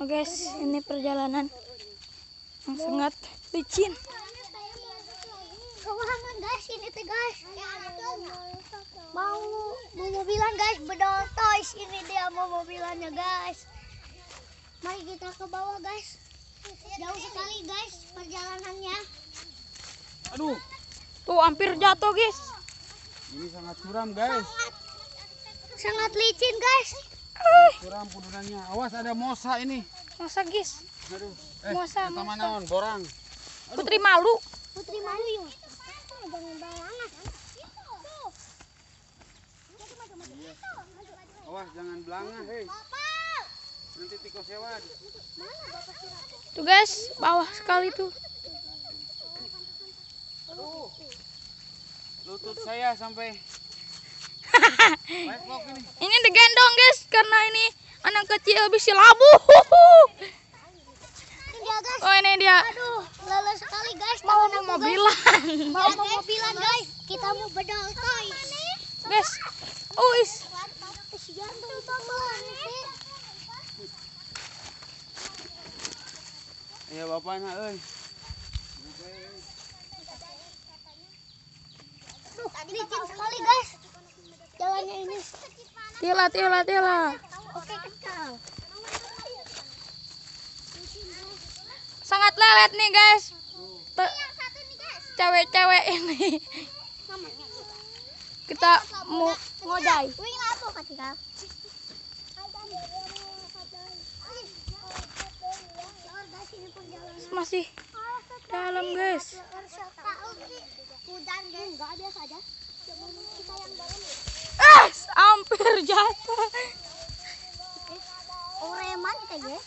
Oh guys, ini perjalanan yang sangat licin. Kewahangan guys, ini teh guys. Mau mobilan guys, bedol toys. Ini dia mau mobilannya guys. Mari kita ke bawah guys. Jauh sekali guys perjalanannya. Aduh, Tuh hampir jatuh guys. ini sangat curam guys. Sangat licin guys. Curam pudunannya. Awas ada mosa ini. Masa guys? Aduh. Mosa, eta mosa. mah naon? Borang. Putri malu. Putri malu yuk. Jangan bayangan. Awas jangan belangah, hei. Nanti tikus hewan. Tuh guys, bawah sekali tuh. Aduh. Lutut saya sampai Westlock ini. Ini digendong guys, karena ini anak kecil habis labu. Ini dia guys. Oh ini dia. Aduh, lelah sekali guys. Mau Tangan aku, mobilan. guys. Mau mobilan guys. Kita mau bedol toys. Guys, uis. Ya bapaknya euy. Licin sekali guys. Jalannya ini. Tila. Oke kecil. Sangat lelet nih guys. Cewek-cewek ini. Kita mau ngodai. Wing apa ketika? Masih dalam guys. Hujan guys. Enggak biasa aja. Kita yang dalam. Hampir jatuh. Oreman kita guys.